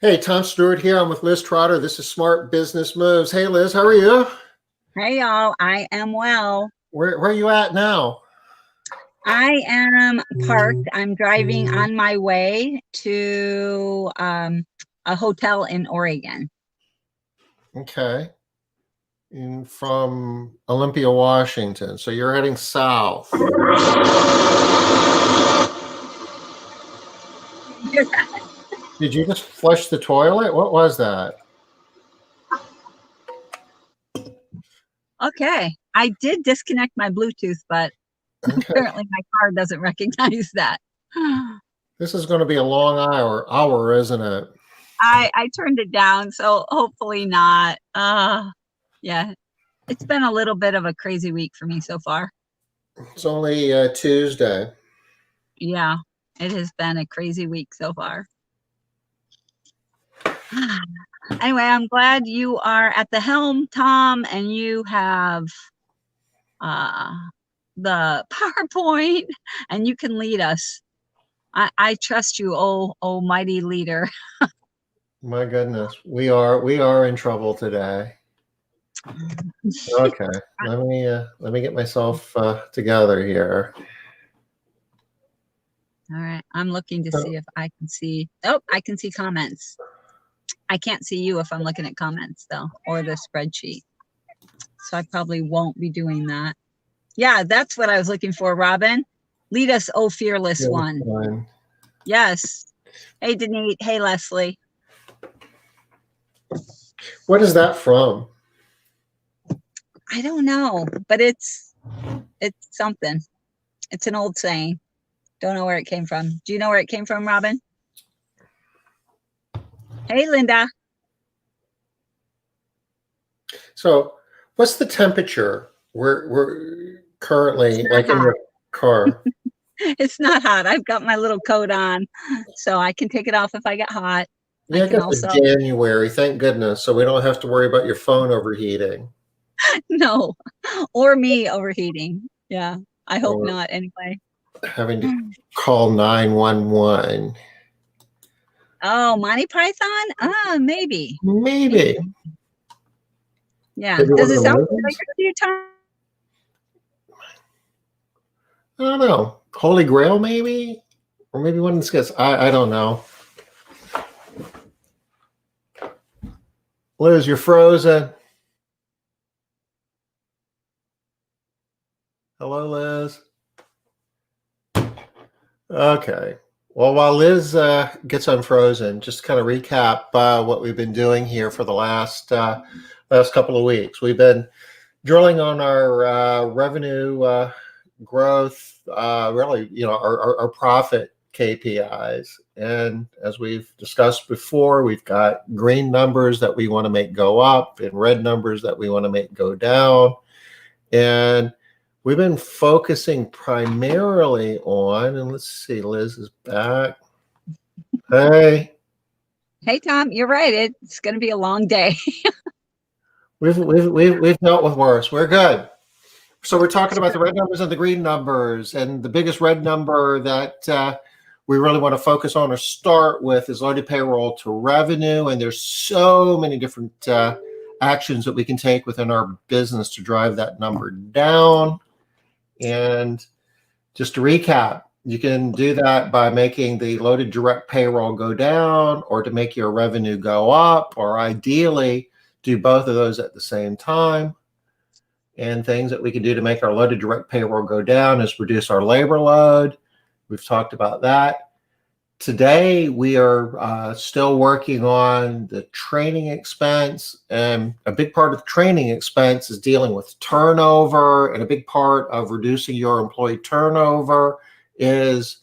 Hey, Tom Stewart here. I'm with Liz Trotter. This is Smart Business Moves. Hey, Liz, how are you? Hey y'all, I am well. Where are you at now? I am parked. I'm driving on my way to a hotel in Oregon. Okay. From Olympia, Washington. So you're heading south. Did you just flush the toilet? What was that? Okay, I did disconnect my Bluetooth, but Okay. apparently my car doesn't recognize that. This is going to be a long hour, isn't it? I turned it down, so hopefully not. Yeah, it's been a little bit of a crazy week for me so far. It's only Tuesday. Yeah, it has been a crazy week so far. Anyway, I'm glad you are at the helm, Tom, and you have uh, the PowerPoint and you can lead us. I trust you, oh mighty leader. My goodness, we are in trouble today. Okay, let me get myself together here. All right, I'm looking to So, see if I can see. Oh, I can see comments. I can't see you if I'm looking at comments though, or the spreadsheet. So I probably won't be doing that. Yeah, that's what I was looking for, Robin. Lead us, oh fearless yeah, one. fine. Yes. Hey, Denise. Hey, Leslie. What is that from? I don't know, but it's something. It's an old saying. Don't know where it came from. Do you know where it came from, Robin? Hey, Linda. So, what's the temperature? We're currently It's like not in hot. your car. It's not hot. I've got my little coat on, so I can take it off if I get hot. I Yeah, I can guess it's also January. Thank goodness. So we don't have to worry about your phone overheating no, or me overheating. Yeah, I hope or not. Anyway. having to call 911. Oh, Monty Python? Maybe. Maybe. Maybe. Yeah. Maybe one Does of it the sound movies? familiar to you, Tom? I don't know. Holy Grail, maybe? Or maybe one of the skits. I don't know. Liz, you're frozen. Hello, Liz. Okay. Well, while Liz gets unfrozen, just to kind of recap what we've been doing here for the last couple of weeks. We've been drilling on our revenue growth, really, our profit KPIs. And as we've discussed before, we've got green numbers that we want to make go up and red numbers that we want to make go down. And we've been focusing primarily on, and let's see, Liz is back. Hey, Hey, Tom, you're right. It's going to be a long day. we've dealt with worse. We're good. So we're talking about the red numbers and the green numbers, and the biggest red number that we really want to focus on or start with is loaded payroll to revenue. And there's so many different actions that we can take within our business to drive that number down. And just to recap, you can do that by making the loaded direct payroll go down or to make your revenue go up, or ideally do both of those at the same time. And things that we can do to make our loaded direct payroll go down is reduce our labor load. We've talked about that. Today, we are still working on the training expense. And a big part of the training expense is dealing with turnover. And a big part of reducing your employee turnover is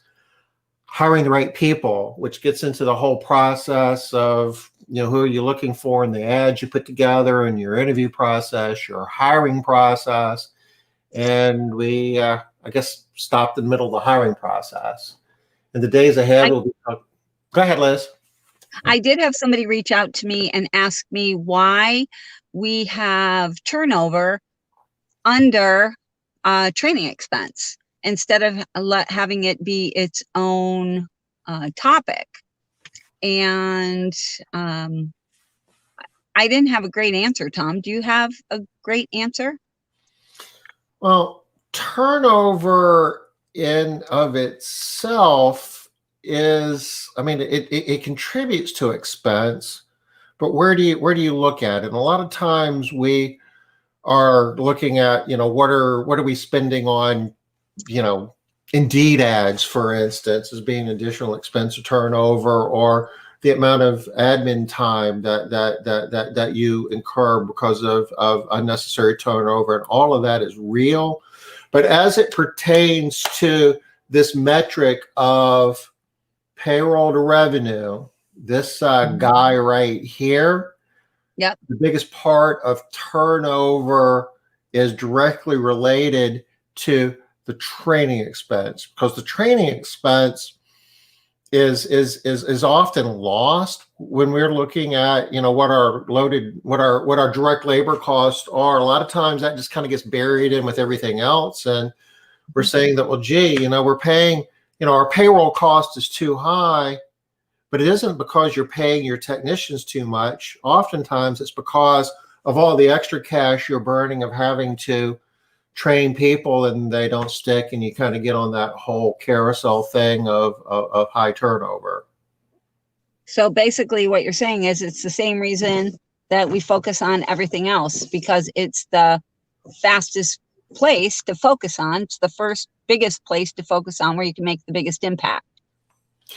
hiring the right people, which gets into the whole process of, who are you looking for in the ads you put together, in your interview process, your hiring process. And we, I guess, stopped in the middle of the hiring process. In the days ahead, we'll be. Go ahead, Liz. I did have somebody reach out to me and ask me why we have turnover under training expense instead of having it be its own topic. And I didn't have a great answer, Tom. Do you have a great answer? Well, turnover in of itself is, I mean, it contributes to expense, but where do you look at it? And a lot of times we are looking at, what are we spending on, you know, Indeed ads, for instance, as being additional expense or turnover, or the amount of admin time that you incur because of unnecessary turnover, and all of that is real. But as it pertains to this metric of payroll to revenue, this guy right here, Yep. the biggest part of turnover is directly related to the training expense, because the training expense is often lost when we're looking at, what our direct labor costs are. A lot of times that just kind of gets buried in with everything else, and we're saying that, well, gee, we're paying, our payroll cost is too high. But it isn't because you're paying your technicians too much. Oftentimes it's because of all the extra cash you're burning of having to train people and they don't stick, and you kind of get on that whole carousel thing of high turnover. So basically what you're saying is it's the same reason that we focus on everything else, because it's the fastest place to focus on. It's the first biggest place to focus on where you can make the biggest impact.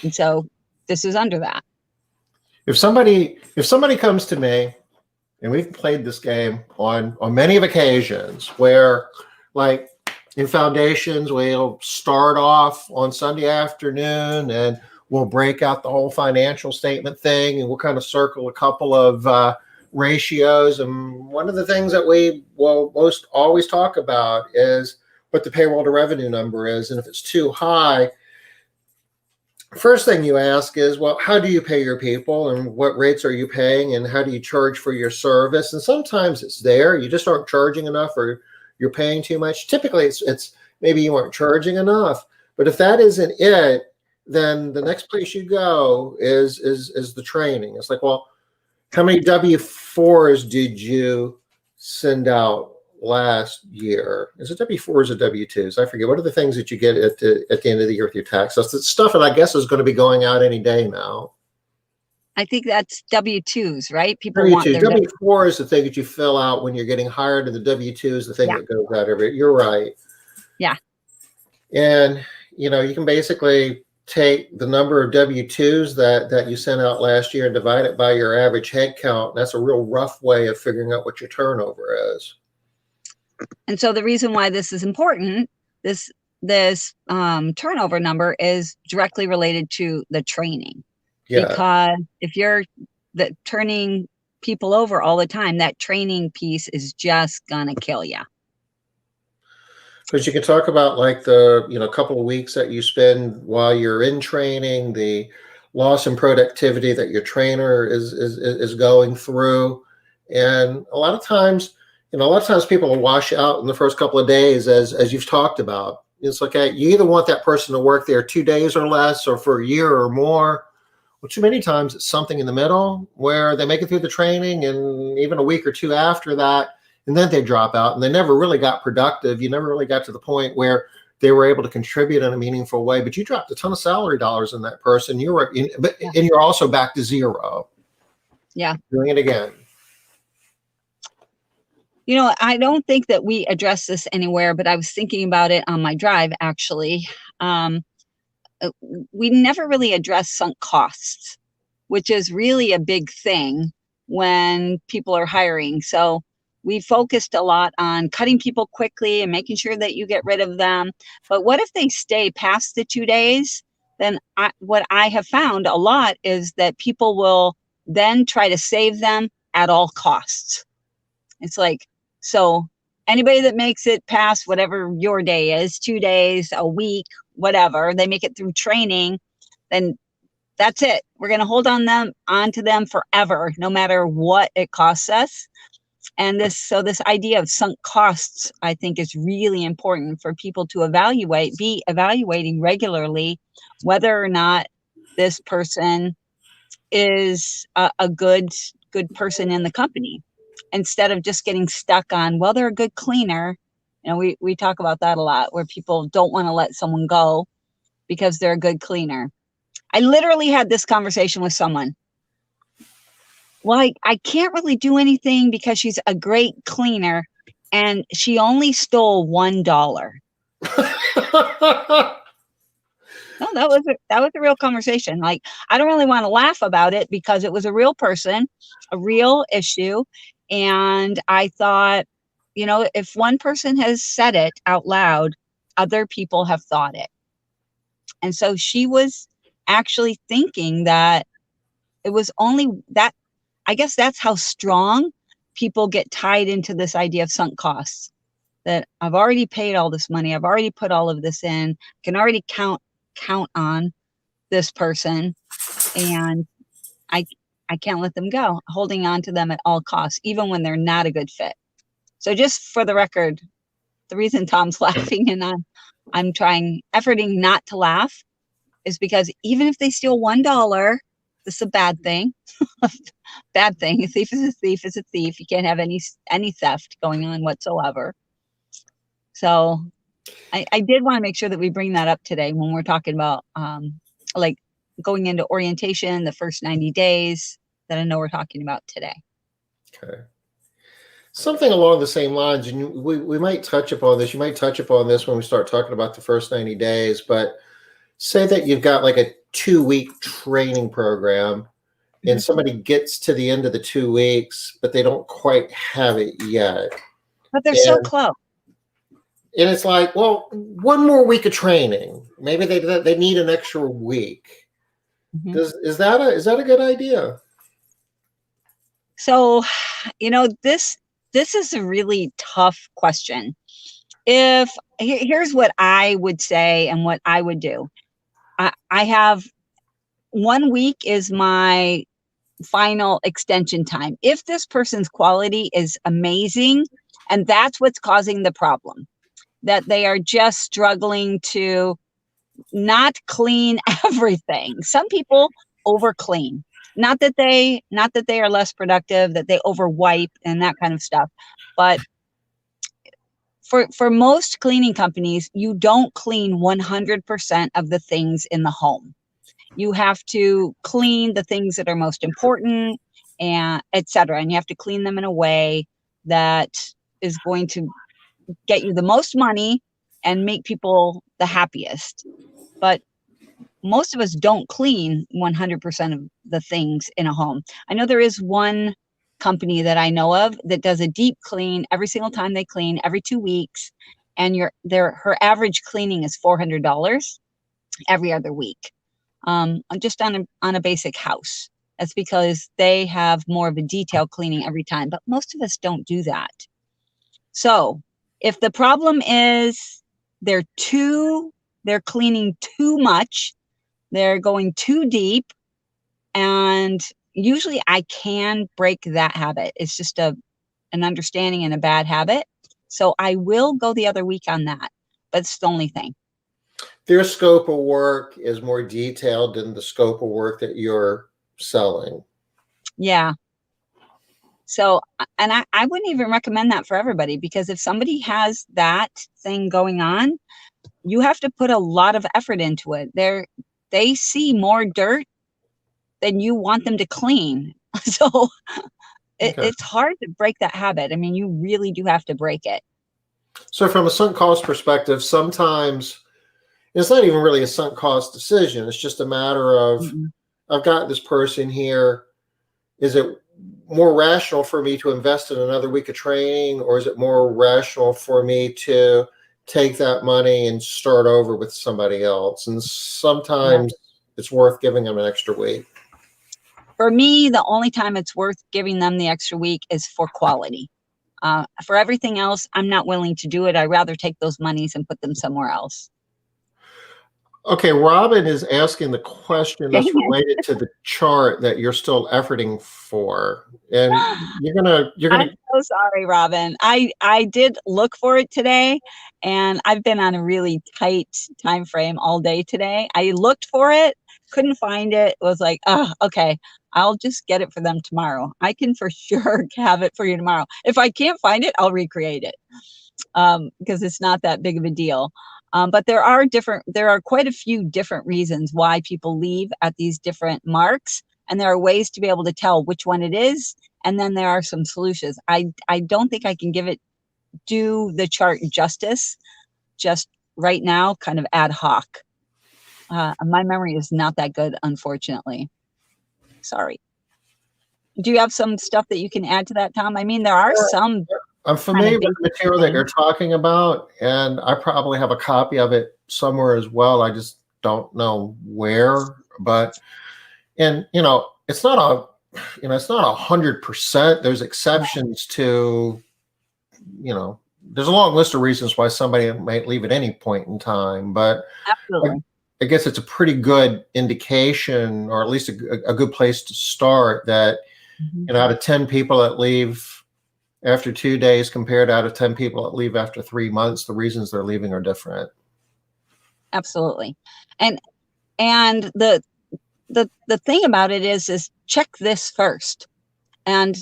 And so this is under that. If somebody comes to me, and we've played this game on many of occasions, where, like, in foundations, we'll start off on Sunday afternoon and we'll break out the whole financial statement thing, and we'll kind of circle a couple of ratios. And one of the things that we will most always talk about is what the payroll to revenue number is. And if it's too high, first thing you ask is, well, how do you pay your people, and what rates are you paying, and how do you charge for your service? And sometimes it's there, you just aren't charging enough, or you're paying too much. Typically it's maybe you aren't charging enough. But if that isn't it, then the next place you go is the training. It's like, well, how many W-4s did you send out last year? Is it W-4s or W-2s? I forget. What are the things that you get at the end of the year with your tax? That's the stuff that I guess is going to be going out any day now. I think that's W-2s, right? People W-2. want their W-4 is the thing that you fill out when you're getting hired, and the W-2 is the thing that goes out every year. You're right. Yeah. And, you can basically take the number of W-2s that you sent out last year and divide it by your average head count. That's a real rough way of figuring out what your turnover is. And so the reason why this is important, this turnover number, is directly related to the training. Yeah. Because if you're turning people over all the time, that training piece is just gonna kill you. Because you can talk about, like, the couple of weeks that you spend while you're in training, the loss in productivity that your trainer is going through, and a lot of times people will wash out in the first couple of days, as you've talked about. It's like, you either want that person to work there 2 days or less, or for a year or more. Well, too many times it's something in the middle where they make it through the training, and even a week or two after that, and then they drop out, and they never really got productive. You never really got to the point where they were able to contribute in a meaningful way, but you dropped a ton of salary dollars in that person. And you're also back to zero. Yeah. Doing it again. I don't think that we address this anywhere, but I was thinking about it on my drive, actually. We never really address sunk costs, which is really a big thing when people are hiring. So we focused a lot on cutting people quickly and making sure that you get rid of them. But what if they stay past the 2 days? Then what I have found a lot is that people will then try to save them at all costs. It's like, so anybody that makes it past whatever your day is, 2 days, a week, whatever, they make it through training, then that's it. We're going to hold on to them forever, no matter what it costs us. And this idea of sunk costs, I think, is really important for people to be evaluating regularly whether or not this person is a good person in the company, instead of just getting stuck on, well, they're a good cleaner. We talk about that a lot, where people don't want to let someone go because they're a good cleaner. I literally had this conversation with someone. Well, I can't really do anything because she's a great cleaner and she only stole $1. No, that was a real conversation. Like, I don't really want to laugh about it because it was a real person, a real issue. And I thought, if one person has said it out loud, other people have thought it. And so she was actually thinking that it was only that. I guess that's how strong people get tied into this idea of sunk costs, that I've already paid all this money. I've already put all of this in, can already count on this person, and I can't let them go, holding on to them at all costs, even when they're not a good fit. So just for the record, the reason Tom's laughing and I'm efforting not to laugh is because even if they steal $1, this is a bad thing. Bad thing. A thief is a thief is a thief. You can't have any theft going on whatsoever. So I did want to make sure that we bring that up today when we're talking about like going into orientation, the first 90 days that I know we're talking about today. Okay. Something along the same lines, and we might touch upon this. You might touch upon this when we start talking about the first 90 days, but say that you've got like a 2-week training program and somebody gets to the end of the 2 weeks, but they don't quite have it yet. But they're so close. And it's like, well, one more week of training. Maybe they need an extra week. Mm-hmm. Is that a good idea? So, this is a really tough question. Here's what I would say and what I would do. I have 1 week is my final extension time. If this person's quality is amazing, and that's what's causing the problem, that they are just struggling to not clean everything. Some people over clean. Not that they are less productive, that they over wipe and that kind of stuff. But for most cleaning companies, you don't clean 100% of the things in the home. You have to clean the things that are most important, and et cetera. And you have to clean them in a way that is going to get you the most money and make people the happiest. But most of us don't clean 100% of the things in a home. I know there is one company that I know of that does a deep clean every single time they clean, every 2 weeks. And her average cleaning is $400 every other week. Just on a basic house. That's because they have more of a detailed cleaning every time, but most of us don't do that. So if the problem is they're cleaning too much, they're going too deep, and usually I can break that habit. It's just an understanding and a bad habit. So I will go the other week on that, but it's the only thing. Their scope of work is more detailed than the scope of work that you're selling. Yeah. So, and I wouldn't even recommend that for everybody, because if somebody has that thing going on, you have to put a lot of effort into it. They see more dirt than you want them to clean. So it's hard to break that habit. I mean, you really do have to break it. So from a sunk cost perspective, sometimes it's not even really a sunk cost decision. It's just a matter of, I've got this person here. Is it more rational for me to invest in another week of training, or is it more rational for me to take that money and start over with somebody else? And sometimes it's worth giving them an extra week. For me, the only time it's worth giving them the extra week is for quality. For everything else, I'm not willing to do it. I'd rather take those monies and put them somewhere else. Okay, Robin is asking the question that's related to the chart that you're still efforting for, and you're gonna. I'm so sorry, Robin. I did look for it today, and I've been on a really tight time frame all day today. I looked for it, couldn't find it. Was like, oh, okay, I'll just get it for them tomorrow. I can for sure have it for you tomorrow. If I can't find it, I'll recreate it, because it's not that big of a deal. But there are quite a few different reasons why people leave at these different marks, and there are ways to be able to tell which one it is. And then there are some solutions. I don't think I can do the chart justice just right now, kind of ad hoc. My memory is not that good, unfortunately. Sorry. Do you have some stuff that you can add to that, Tom? I mean, there are some. I'm familiar with the material that you're talking about, and I probably have a copy of it somewhere as well. I just don't know where, but, and, it's not 100%. There's exceptions to, there's a long list of reasons why somebody might leave at any point in time, but absolutely. I guess it's a pretty good indication, or at least a good place to start, that, out of 10 people that leave after 2 days compared out of 10 people that leave after 3 months, the reasons they're leaving are different. Absolutely. And the thing about it is check this first. And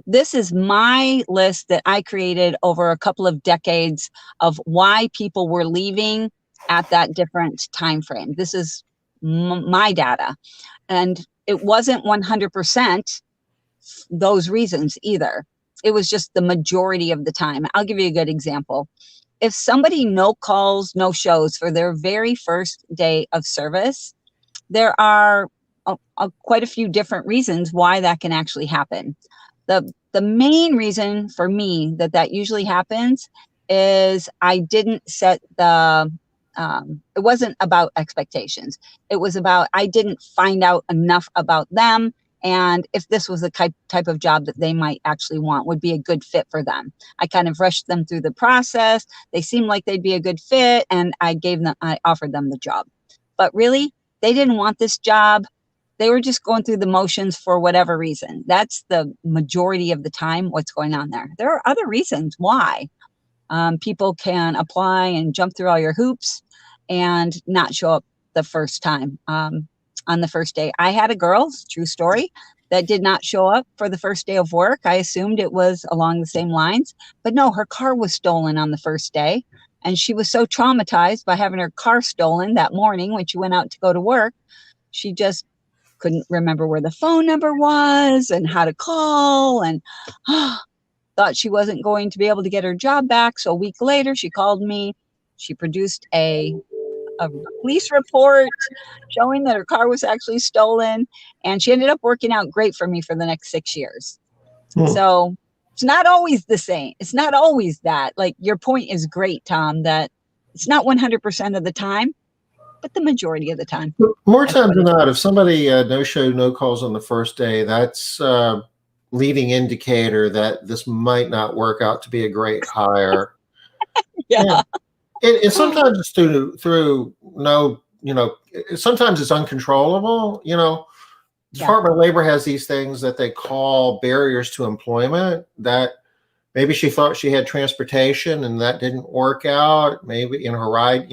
this is my list that I created over a couple of decades of why people were leaving at that different time frame. This is my data. And it wasn't 100% those reasons either. It was just the majority of the time. I'll give you a good example. If somebody no calls, no shows for their very first day of service, there are quite a few different reasons why that can actually happen. The main reason for me that usually happens is I didn't set it wasn't about expectations. It was about, I didn't find out enough about them, and if this was the type of job that they might actually want, would be a good fit for them. I kind of rushed them through the process. They seemed like they'd be a good fit, and I offered them the job. But really, they didn't want this job. They were just going through the motions for whatever reason. That's the majority of the time what's going on there. There are other reasons why people can apply and jump through all your hoops and not show up the first time. On the first day, I had a girl, true story, that did not show up for the first day of work. I assumed it was along the same lines, but no, her car was stolen on the first day. And she was so traumatized by having her car stolen that morning when she went out to go to work, she just couldn't remember where the phone number was and how to call, and thought she wasn't going to be able to get her job back. So a week later, she called me. She produced a police report showing that her car was actually stolen, and she ended up working out great for me for the next 6 years. So it's not always the same. It's not always that. Like, your point is great, Tom, that it's not 100% of the time, but the majority of the time. More times than not, if somebody no show, no calls on the first day, that's leading indicator that this might not work out to be a great hire. Yeah. And sometimes it's through no, sometimes it's uncontrollable. The Department of Labor has these things that they call barriers to employment, that maybe she thought she had transportation and that didn't work out. Maybe in her ride,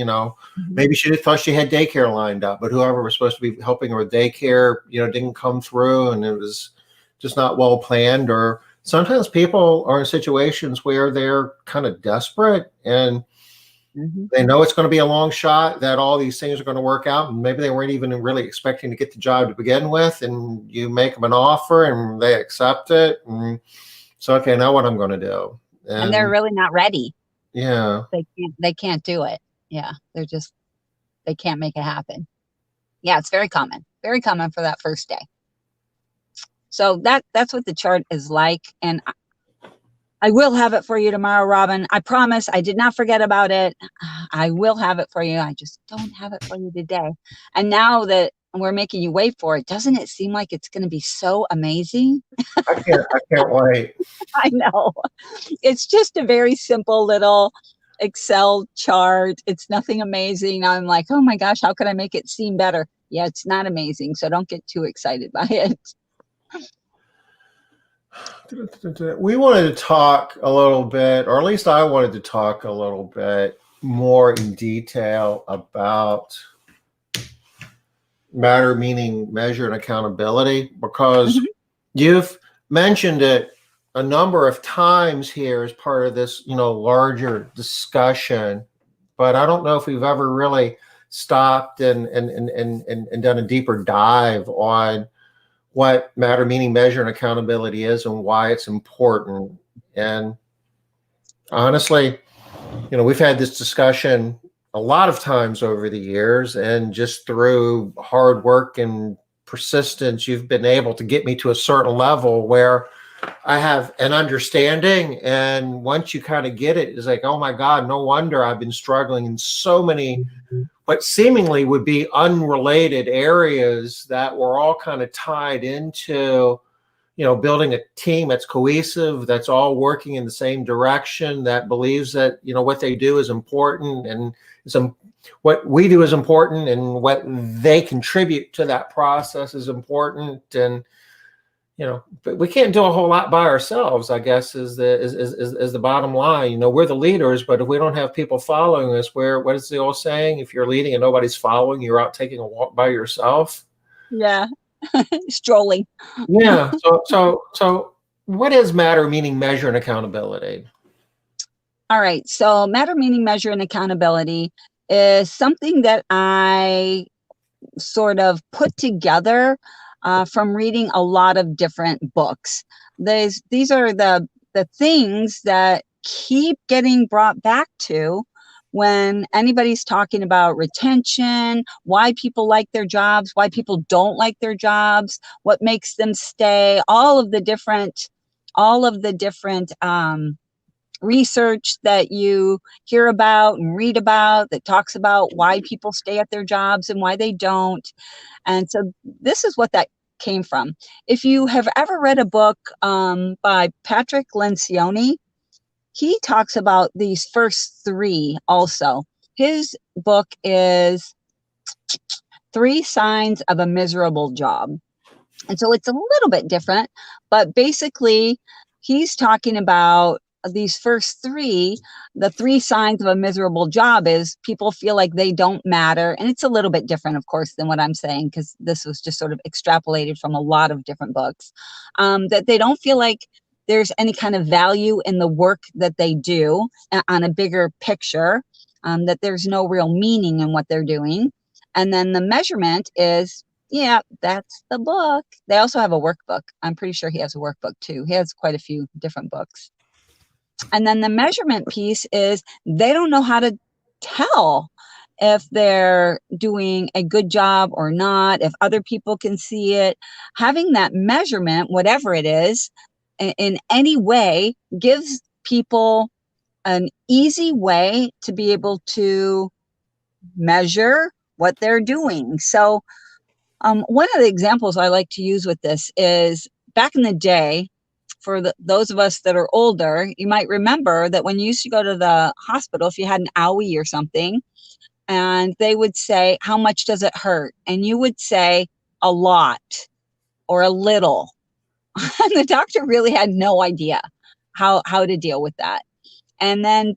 maybe she thought she had daycare lined up, but whoever was supposed to be helping her with daycare, didn't come through, and it was just not well planned. Or sometimes people are in situations where they're kind of desperate, and they know it's going to be a long shot, that all these things are going to work out, and maybe they weren't even really expecting to get the job to begin with, and you make them an offer and they accept it, and so, okay, now what I'm going to do? And they're really not ready. Yeah. They can't do it. Yeah. They can't make it happen. Yeah. It's very common for that first day. So that's what the chart is like. And I will have it for you tomorrow, Robin. I promise. I did not forget about it. I will have it for you. I just don't have it for you today. And now that we're making you wait for it, doesn't it seem like it's going to be so amazing? I can't wait. I know. It's just a very simple little Excel chart. It's nothing amazing. I'm like, oh my gosh, how could I make it seem better? Yeah, it's not amazing. So don't get too excited by it. We wanted to talk a little bit, or at least I wanted to talk a little bit more in detail about matter, meaning measure and accountability, because Mhm. you've mentioned it a number of times here as part of this, larger discussion. But I don't know if we've ever really stopped and done a deeper dive on what matter, meaning measure, and accountability is and why it's important. And honestly, we've had this discussion a lot of times over the years, and just through hard work and persistence, you've been able to get me to a certain level where I have an understanding. And once you kind of get it, it's like, oh my God, no wonder I've been struggling in so many what seemingly would be unrelated areas that were all kind of tied into building a team that's cohesive, that's all working in the same direction, that believes that, what they do is important, and what we do is important, and what they contribute to that process is important. And, but we can't do a whole lot by ourselves, I guess, is the bottom line. We're the leaders, but if we don't have people following us, what is the old saying? If you're leading and nobody's following, you're out taking a walk by yourself. Yeah. Strolling. Yeah. So what is matter, meaning measure, and accountability? All right. So matter, meaning, measure, and accountability is something that I sort of put together from reading a lot of different books. These are the things that keep getting brought back to when anybody's talking about retention, why people like their jobs, why people don't like their jobs, what makes them stay, all of the different research that you hear about and read about that talks about why people stay at their jobs and why they don't. And so this is what that came from. If you have ever read a book by Patrick Lencioni, he talks about these first three also. His book is Three Signs of a Miserable Job. And so it's a little bit different, but basically he's talking about these first three. The three signs of a miserable job is people feel like they don't matter. And it's a little bit different, of course, than what I'm saying, because this was just sort of extrapolated from a lot of different books, that they don't feel like there's any kind of value in the work that they do on a bigger picture, that there's no real meaning in what they're doing. And then the measurement is, yeah, that's the book. They also have a workbook. I'm pretty sure he has a workbook too. He has quite a few different books. And then the measurement piece is they don't know how to tell if they're doing a good job or not, if other people can see it. Having that measurement, whatever it is, in any way, gives people an easy way to be able to measure what they're doing. So one of the examples I like to use with this is back in the day, for those of us that are older, you might remember that when you used to go to the hospital, if you had an owie or something, and they would say, how much does it hurt? And you would say, a lot or a little. And the doctor really had no idea how to deal with that. And then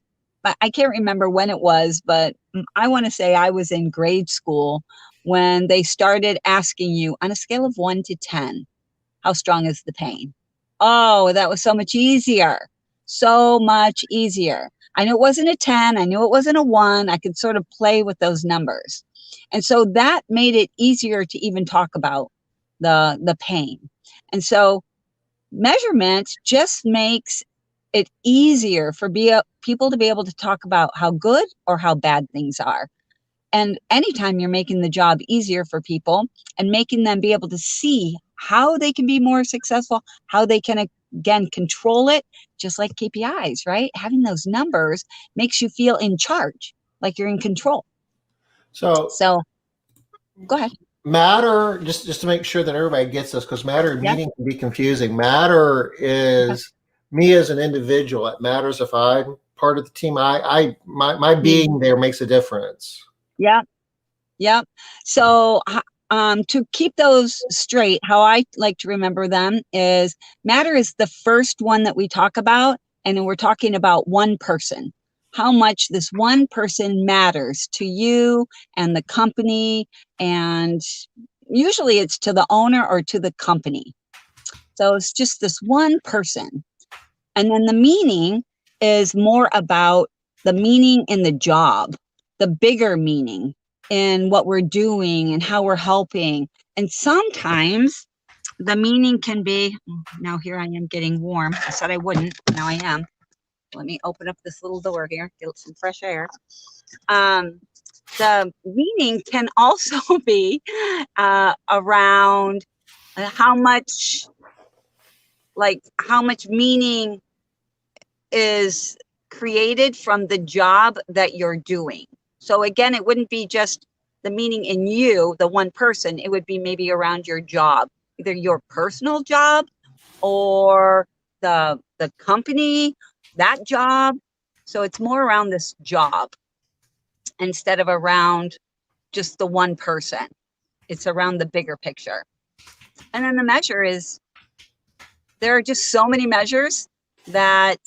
I can't remember when it was, but I want to say I was in grade school when they started asking you on a scale of 1 to 10, how strong is the pain? Oh, that was so much easier. So much easier. I knew it wasn't a 10. I knew it wasn't a 1. I could sort of play with those numbers. And so that made it easier to even talk about the pain. And so measurement just makes it easier for people to be able to talk about how good or how bad things are. And anytime you're making the job easier for people and making them be able to see how they can be more successful, how they can, again, control it, just like KPIs, right? Having those numbers makes you feel in charge, like you're in control. So So go ahead. matter, just to make sure that everybody gets this, because matter and Yeah. meaning can be confusing. Matter is me as an individual. It matters if I'm part of the team. My being there makes a difference. Yeah. Yeah. So to keep those straight, how I like to remember them is matter is the first one that we talk about, and then we're talking about one person. how much this one person matters to you and the company, and usually it's to the owner or to the company. So it's just this one person. And then the meaning is more about the meaning in the job, the bigger meaning in what we're doing and how we're helping. And sometimes the meaning can be, now here I am getting warm. I said I wouldn't, now I am. Let me open up this little door here, get some fresh air. The meaning can also be around how much meaning is created from the job that you're doing. So again, it wouldn't be just the meaning in you, the one person, it would be maybe around your job, either your personal job or the company, that job. So it's more around this job instead of around just the one person. It's around the bigger picture. And then the measure is, there are just so many measures that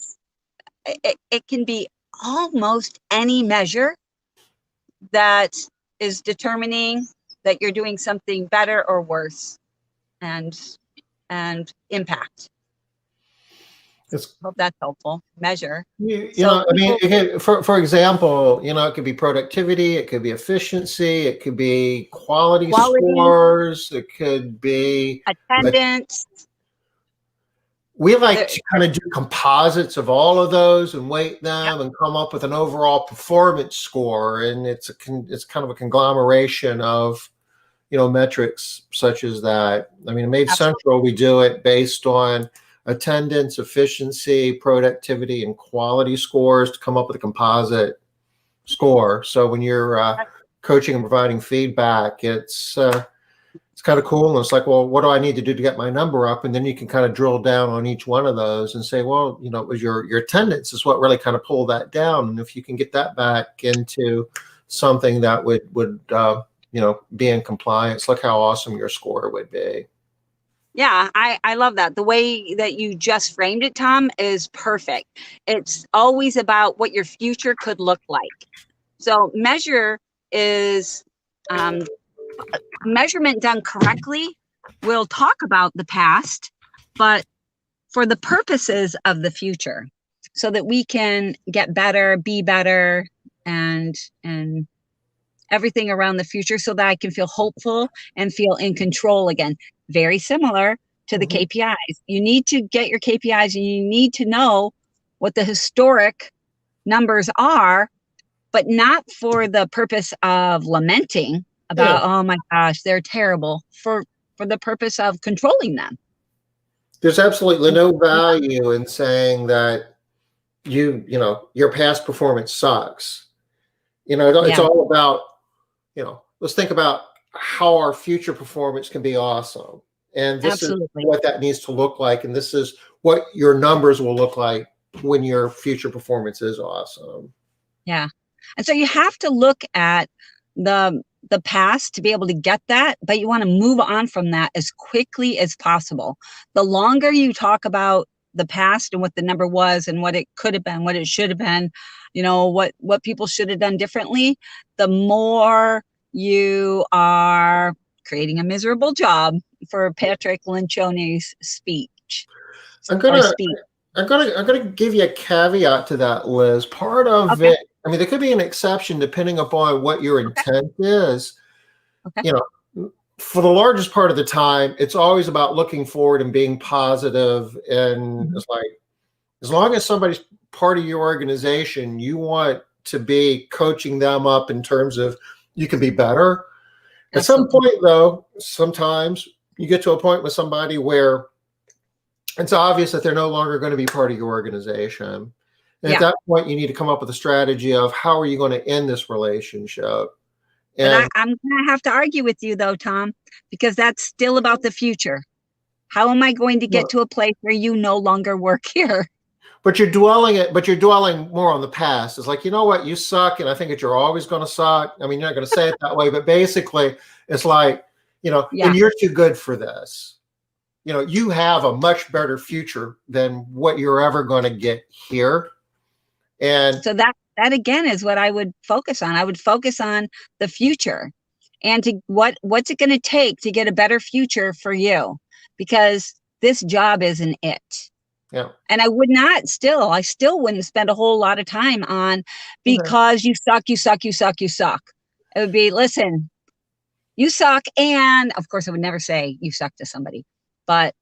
it can be almost any measure that is determining that you're doing something better or worse, and impact. Hope that's helpful. Measure. You know, I mean, again, for example, you know, it could be productivity, it could be efficiency, it could be quality scores, it could be attendance. We like to kind of do composites of all of those and weight them and come up with an overall performance score. And it's kind of a conglomeration of, you know, metrics such as that. I mean, at Made Central, we do it based on attendance, efficiency, productivity, and quality scores to come up with a composite score. So when you're coaching and providing feedback, it's kind of cool. And it's like, well, what do I need to do to get my number up? And then you can kind of drill down on each one of those and say, well, you know, it was your attendance is what really kind of pulled that down. And if you can get that back into something that would you know, be in compliance, look how awesome your score would be. Yeah, I love that. The way that you just framed it, Tom, is perfect. It's always about what your future could look like. So measure is measurement done correctly will talk about the past, but for the purposes of the future, so that we can get better, be better, and everything around the future, so that I can feel hopeful and feel in control again. Very similar to the KPIs. You need to get your KPIs and you need to know what the historic numbers are, but not for the purpose of lamenting about, oh my gosh, they're terrible, for the purpose of controlling them. There's absolutely no value in saying that you know, your past performance sucks. You know, it's all about, you know, let's think about how our future performance can be awesome. And this is what that needs to look like. And this is what your numbers will look like when your future performance is awesome. Yeah. And so you have to look at the past to be able to get that, but you want to move on from that as quickly as possible. The longer you talk about the past and what the number was and what it could have been, what it should have been, you know, what people should have done differently, the more you are creating a miserable job, for Patrick Lencioni's speech. I'm gonna give you a caveat to that, Liz. Part of it, I mean, there could be an exception depending upon what your intent is. You know, for the largest part of the time, it's always about looking forward and being positive. And it's like, as long as somebody's part of your organization, you want to be coaching them up in terms of you can be better. At some point, though, sometimes you get to a point with somebody where it's obvious that they're no longer going to be part of your organization. And at that point, you need to come up with a strategy of how are you going to end this relationship. And I'm going to have to argue with you, though, Tom, because that's still about the future. How am I going to get to a place where you no longer work here? But you're dwelling more on the past. It's like, you know what, you suck, and I think that you're always going to suck. I mean, you're not going to say it that way, but basically, it's like, you know, and you're too good for this. You know, you have a much better future than what you're ever going to get here. And so that again is what I would focus on. I would focus on the future and to what's it going to take to get a better future for you, because this job isn't it. Yeah. And I still wouldn't spend a whole lot of time on Okay. because you suck, you suck, you suck, you suck. It would be, listen, you suck. And of course, I would never say you suck to somebody, but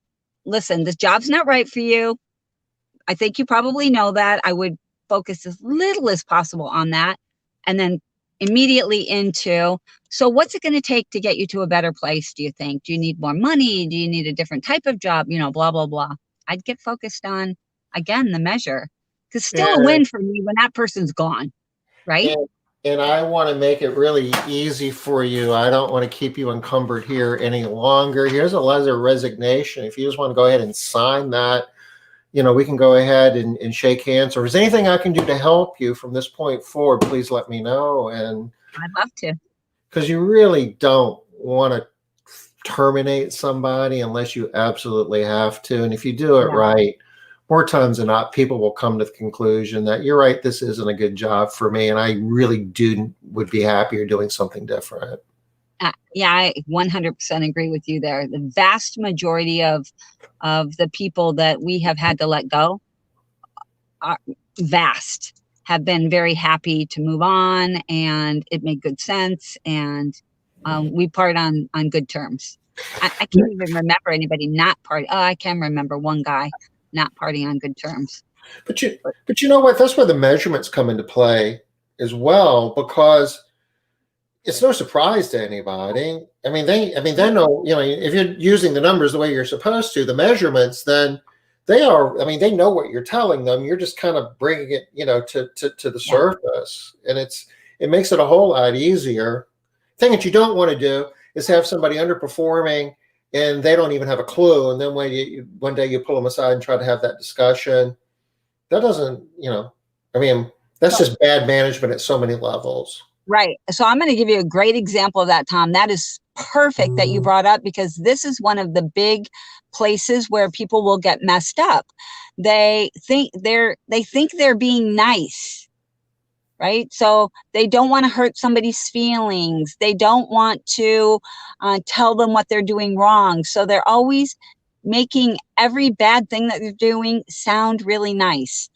listen, this job's not right for you. I think you probably know that. I would focus as little as possible on that. And then immediately into, so what's it going to take to get you to a better place, do you think? Do you need more money? Do you need a different type of job? Blah, blah, blah. I'd get focused on, again, the measure. Because still a And, win for me when that person's gone, right? and I want to make it really easy for you. I don't want to keep you encumbered here any longer. Here's a letter of resignation. If you just want to go ahead and sign that, we can go ahead and shake hands. Or is there anything I can do to help you from this point forward? Please let me know. And I'd love to. because you really don't want to terminate somebody unless you absolutely have to. And if you do it right, more times than not, people will come to the conclusion that you're right, this isn't a good job for me, and I really would be happier doing something different. Yeah, I 100% agree with you there. The vast majority of the people that we have had to let go have been very happy to move on, and it made good sense, and we part on good terms. I can't even remember anybody not party. Oh, I can remember one guy not partying on good terms. But you know what? That's where the measurements come into play as well, because it's no surprise to anybody. I mean, they know, if you're using the numbers the way you're supposed to, the measurements, then they know what you're telling them. You're just kind of bringing it, to the surface, and it makes it a whole lot easier. The thing that you don't want to do is have somebody underperforming and they don't even have a clue. And then when one day you pull them aside and try to have that discussion, that doesn't, that's just bad management at so many levels. Right. So I'm going to give you a great example of that, Tom. That is perfect that you brought up, because this is one of the big places where people will get messed up. They think they're being nice, right? So they don't want to hurt somebody's feelings. They don't want to tell them what they're doing wrong. So they're always making every bad thing that they're doing sound really nice.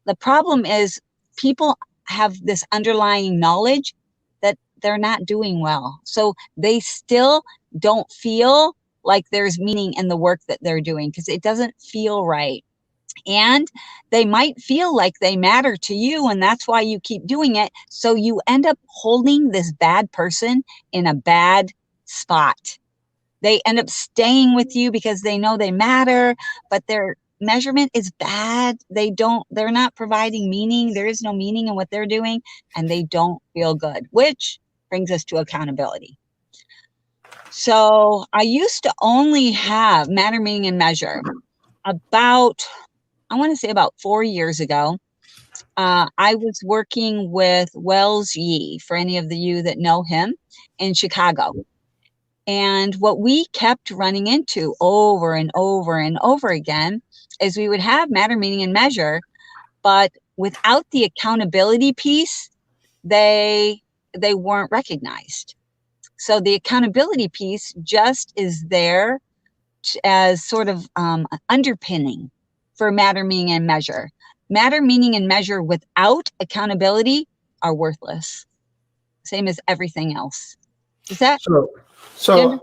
The problem is people have this underlying knowledge that they're not doing well. So they still don't feel like there's meaning in the work that they're doing because it doesn't feel right. And they might feel like they matter to you, and that's why you keep doing it. So you end up holding this bad person in a bad spot. They end up staying with you because they know they matter, but their measurement is bad. They're not providing meaning. There is no meaning in what they're doing, and they don't feel good, which brings us to accountability. So I used to only have matter, meaning, and measure. I want to say about 4 years ago, I was working with Wells Yee, for any of you that know him, in Chicago. And what we kept running into over and over and over again is we would have matter, meaning, and measure, but without the accountability piece, they weren't recognized. So the accountability piece just is there as sort of underpinning for matter, meaning, and measure. Matter, meaning, and measure without accountability are worthless. Same as everything else. Is that? So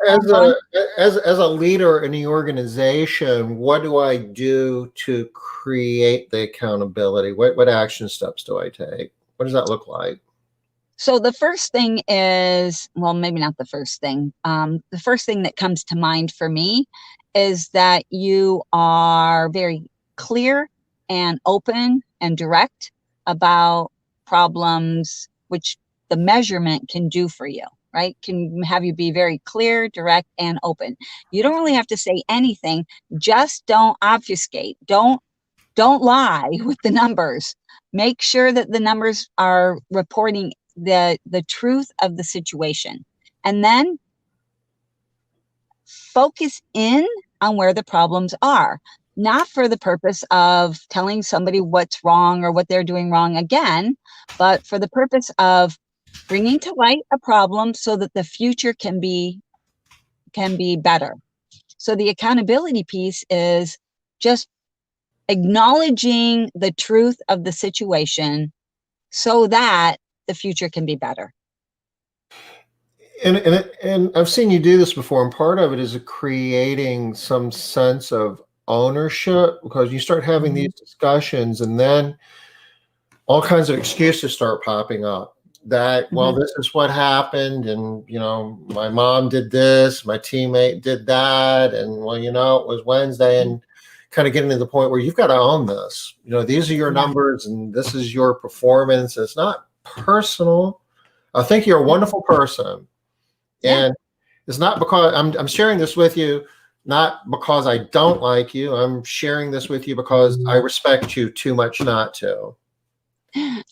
as a leader in the organization, what do I do to create the accountability? What action steps do I take? What does that look like? So the first thing is, well, maybe not the first thing. The first thing that comes to mind for me is that you are very clear and open and direct about problems, which the measurement can do for you, right? Can have you be very clear, direct, and open. You don't really have to say anything. Just don't obfuscate. Don't lie with the numbers. Make sure that the numbers are reporting the truth of the situation, and then focus in on where the problems are. not for the purpose of telling somebody what's wrong or what they're doing wrong again, but for the purpose of bringing to light a problem so that the future can be better. So the accountability piece is just acknowledging the truth of the situation so that the future can be better. And I've seen you do this before, and part of it is creating some sense of ownership, because you start having these discussions and then all kinds of excuses start popping up that, well, this is what happened, and my mom did this, my teammate did that, and well, it was Wednesday, and kind of getting to the point where you've got to own this. These are your numbers and this is your performance. It's not personal. I think you're a wonderful person. And it's not because I'm sharing this with you, not because I don't like you. I'm sharing this with you because I respect you too much not to.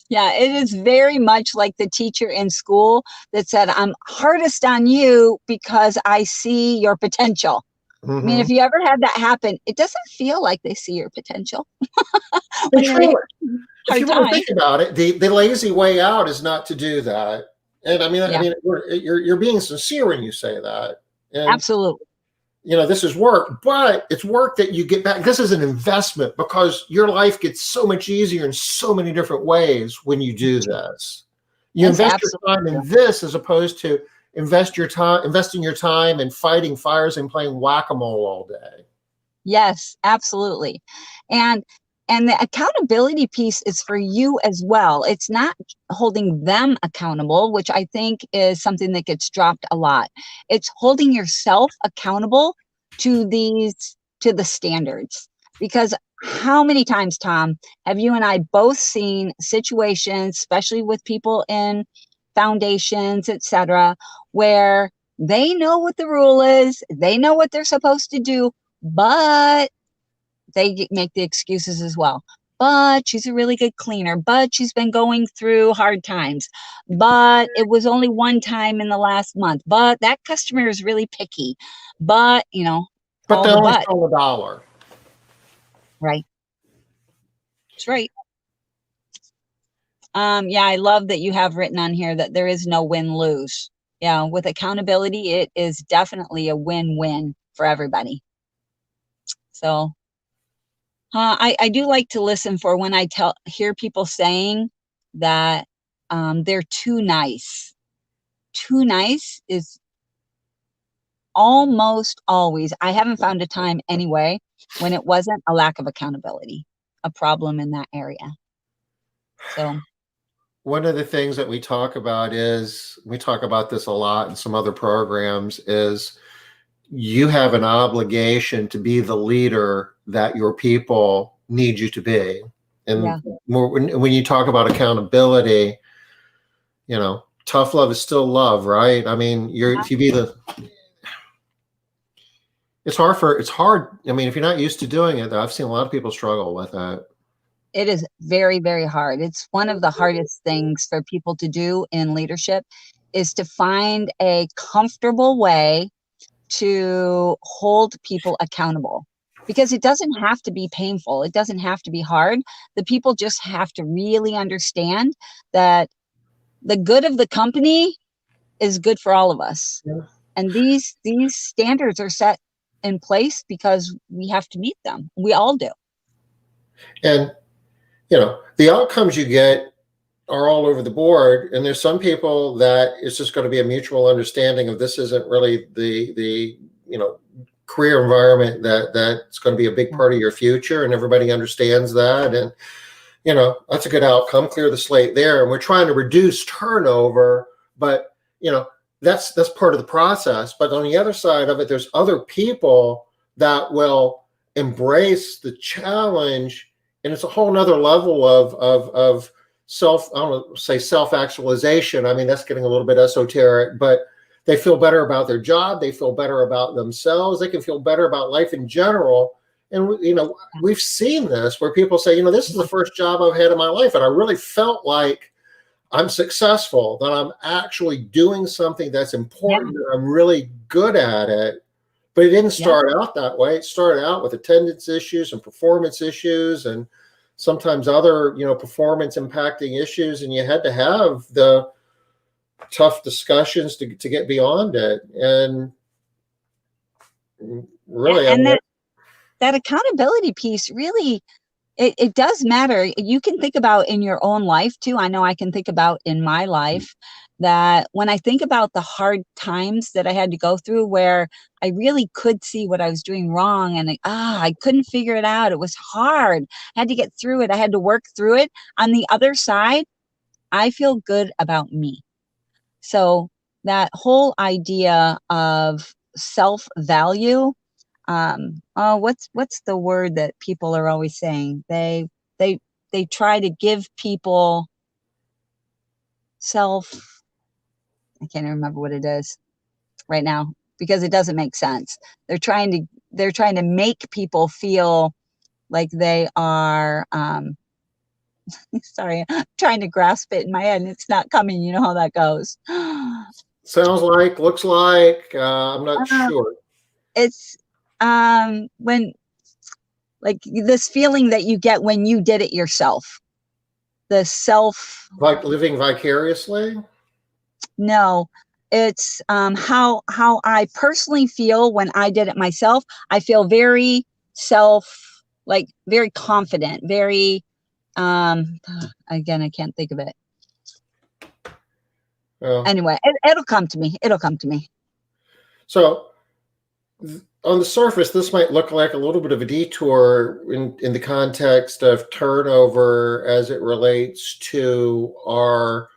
Yeah, it is very much like the teacher in school that said, I'm hardest on you because I see your potential. I mean, if you ever had that happen, it doesn't feel like they see your potential. If you want to think about it, the lazy way out is not to do that. And I mean, you're being sincere when you say that. And, absolutely. This is work, but it's work that you get back. This is an investment because your life gets so much easier in so many different ways when you do this. You invest your time in this as opposed to investing your time in fighting fires and playing whack-a-mole all day. Yes, absolutely. And the accountability piece is for you as well. It's not holding them accountable, which I think is something that gets dropped a lot. It's holding yourself accountable to the standards. Because how many times, Tom, have you and I both seen situations, especially with people in foundations, etc., where they know what the rule is, they know what they're supposed to do, but they make the excuses as well. But she's a really good cleaner, but she's been going through hard times, but it was only one time in the last month, but that customer is really picky, but but they only but. stole $1. Right. That's right. Yeah, I love that you have written on here that there is no win-lose. Yeah, with accountability, it is definitely a win-win for everybody. So I do like to listen for when I hear people saying that they're too nice. Too nice is almost always, I haven't found a time anyway when it wasn't a lack of accountability, a problem in that area. So one of the things that we talk about this a lot in some other programs, is you have an obligation to be the leader that your people need you to be. And when you talk about accountability, tough love is still love, right? I mean, it's hard. I mean, if you're not used to doing it, I've seen a lot of people struggle with that. It is very, very hard. It's one of the hardest things for people to do in leadership, is to find a comfortable way to hold people accountable, because it doesn't have to be painful. It doesn't have to be hard. The people just have to really understand that the good of the company is good for all of us. Yeah. And these standards are set in place because we have to meet them. We all do. And, the outcomes you get are all over the board. And there's some people that it's just going to be a mutual understanding of this isn't really the career environment that's going to be a big part of your future. And everybody understands that. And, that's a good outcome, clear the slate there. And we're trying to reduce turnover, but, that's part of the process. But on the other side of it, there's other people that will embrace the challenge. And it's a whole nother level of self-actualization. I mean, that's getting a little bit esoteric, but they feel better about their job. They feel better about themselves. They can feel better about life in general. And, we've seen this where people say, this is the first job I've had in my life, and I really felt like I'm successful, that I'm actually doing something that's important, and I'm really good at it. But it didn't Yeah. start out that way. It started out with attendance issues and performance issues and sometimes other, performance impacting issues. And you had to have the tough discussions to get beyond it. And really, And that accountability piece really, it does matter. You can think about in your own life too. I know I can think about in my life that when I think about the hard times that I had to go through where I really could see what I was doing wrong and I couldn't figure it out. It was hard. I had to get through it. I had to work through it. On the other side, I feel good about me. So that whole idea of self-value, what's the word that people are always saying? They try to give people I can't even remember what it is right now because it doesn't make sense. They're trying to make people feel like they are sorry, I'm trying to grasp it in my head and it's not coming. You know how that goes. sounds like, looks like, I'm not sure. It's when like this feeling that you get when you did it yourself. Like living vicariously? No, it's how I personally feel when I did it myself. I feel very very confident, very again, I can't think of it. Anyway, it'll come to me. It'll come to me. So on the surface, this might look like a little bit of a detour in the context of turnover as it relates to our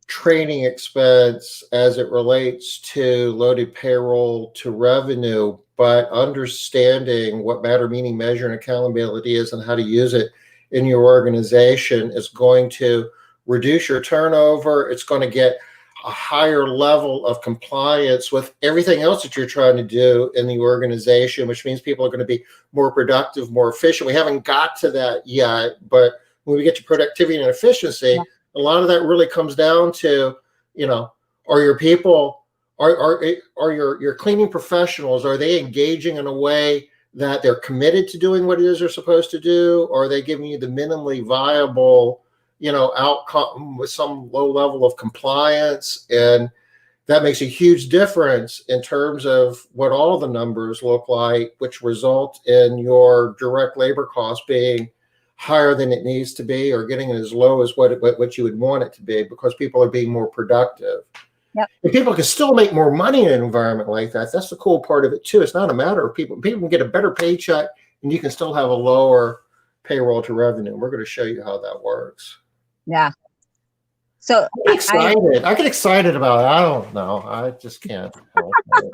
training expense, as it relates to loaded payroll to revenue, but understanding what matter, meaning, measure, and accountability is and how to use it in your organization is going to reduce your turnover. It's going to get a higher level of compliance with everything else that you're trying to do in the organization, which means people are going to be more productive, more efficient. We haven't got to that yet, but when we get to productivity and efficiency, a lot of that really comes down to, are your people, are your cleaning professionals, are they engaging in a way that they're committed to doing what it is they're supposed to do? Or are they giving you the minimally viable outcome with some low level of compliance? And that makes a huge difference in terms of what all the numbers look like, which result in your direct labor cost being higher than it needs to be, or getting as low as what you would want it to be, because people are being more productive. Yep. And people can still make more money in an environment like that. That's the cool part of it too. It's not a matter of people can get a better paycheck and you can still have a lower payroll to revenue. We're going to show you how that works. Yeah. So I get excited about it. I don't know. I just can't help it.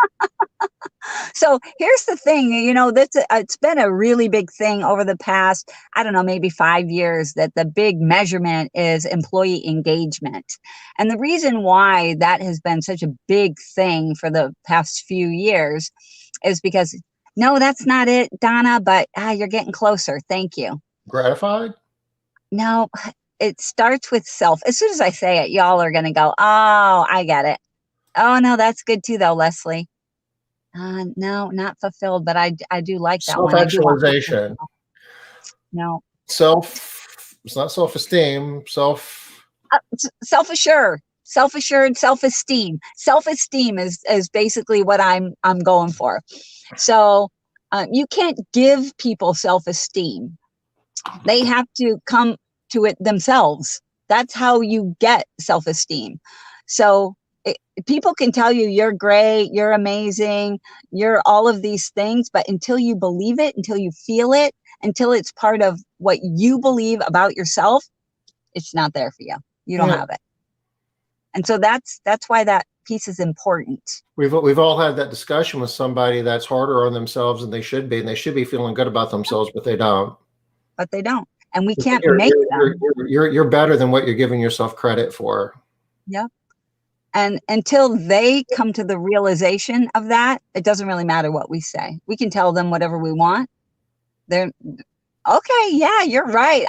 So here's the thing, it's been a really big thing over the past, I don't know, maybe 5 years, that the big measurement is employee engagement. And the reason why that has been such a big thing for the past few years is because, no, that's not it, Donna, but you're getting closer. Thank you. Gratified? No, it starts with self. As soon as I say it, y'all are going to go, oh, I get it. Oh, no, that's good too, though, Leslie. No, not fulfilled, but I do like that one. Self-actualization. No. It's not self-esteem, self-assured, self-esteem. Self-esteem is basically what I'm going for. So you can't give people self-esteem. They have to come to it themselves. That's how you get self-esteem. So people can tell you you're great, you're amazing, you're all of these things, but until you believe it, until you feel it, until it's part of what you believe about yourself, it's not there for you. You don't have it. And so that's why that piece is important. We've all had that discussion with somebody that's harder on themselves than they should be, and they should be feeling good about themselves, but they don't. And we can't make them. You're better than what you're giving yourself credit for. Yep. And until they come to the realization of that, it doesn't really matter what we say. We can tell them whatever we want. They're okay. Yeah, you're right.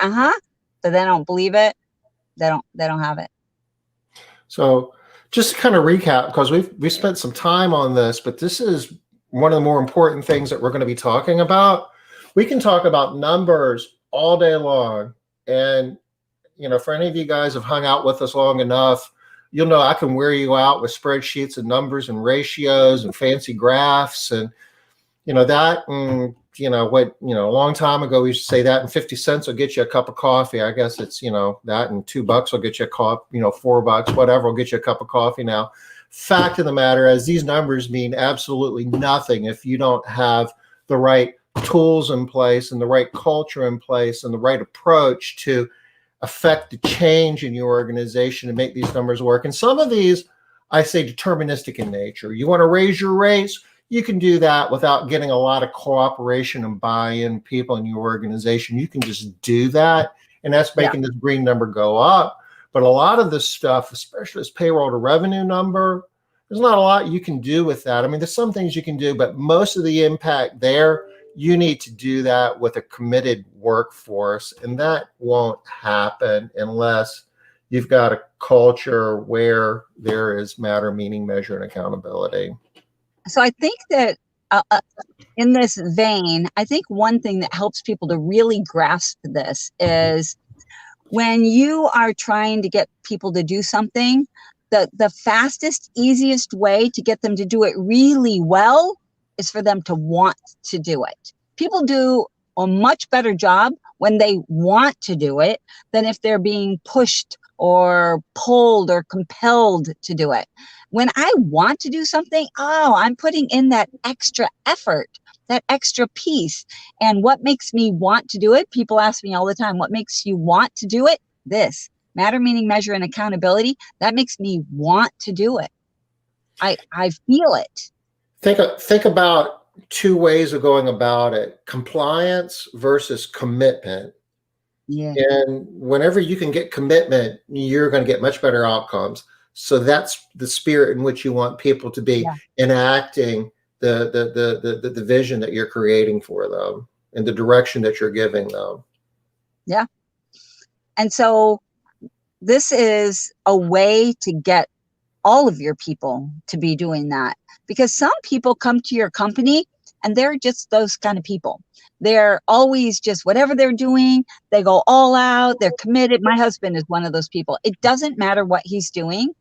But they don't believe it. They don't have it. So just to kind of recap, because we've spent some time on this, but this is one of the more important things that we're going to be talking about. We can talk about numbers all day long. And, for any of you guys have hung out with us long enough, you'll know I can wear you out with spreadsheets and numbers and ratios and fancy graphs and, that. And, a long time ago, we used to say that and 50 cents will get you a cup of coffee. I guess it's, that and $2 will get you a cup, $4, whatever will get you a cup of coffee now. Fact of the matter is these numbers mean absolutely nothing if you don't have the right tools in place and the right culture in place and the right approach to affect the change in your organization to make these numbers work. And some of these, I say, deterministic in nature. You want to raise your rates, you can do that without getting a lot of cooperation and buy-in people in your organization. You can just do that, and that's making this green number go up. But a lot of this stuff, especially this payroll to revenue number, there's not a lot you can do with that. I mean, there's some things you can do, but most of the impact there, you need to do that with a committed workforce. And that won't happen unless you've got a culture where there is matter, meaning, measure, and accountability. So I think that in this vein, I think one thing that helps people to really grasp this is when you are trying to get people to do something, the fastest, easiest way to get them to do it really well is for them to want to do it. People do a much better job when they want to do it than if they're being pushed or pulled or compelled to do it. When I want to do something, I'm putting in that extra effort, that extra piece. And what makes me want to do it? People ask me all the time, what makes you want to do it? This matter, meaning, measure, and accountability. That makes me want to do it. I feel it. Think about two ways of going about it: compliance versus commitment. Yeah. And whenever you can get commitment, you're going to get much better outcomes. So that's the spirit in which you want people to be enacting the vision that you're creating for them and the direction that you're giving them. Yeah. And so this is a way to get all of your people to be doing that, because some people come to your company and they're just those kind of people. They're always just whatever they're doing, they go all out, they're committed. My husband is one of those people. It doesn't matter what he's doing.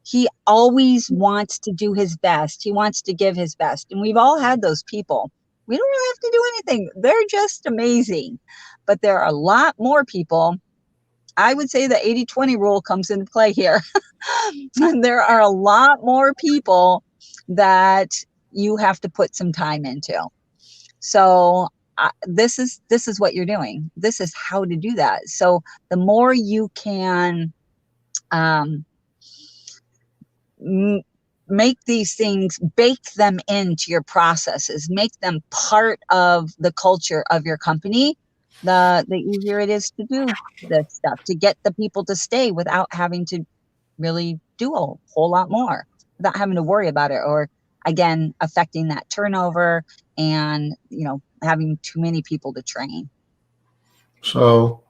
He always wants to do his best. He wants to give his best. And we've all had those people. We don't really have to do anything. They're just amazing. But there are a lot more people. I would say the 80-20 rule comes into play here. There are a lot more people that you have to put some time into. So this is what you're doing. This is how to do that. So the more you can make these things, bake them into your processes, make them part of the culture of your company, the easier it is to do this stuff, to get the people to stay without having to really do a whole lot more, without having to worry about it, or again, affecting that turnover and, having too many people to train. So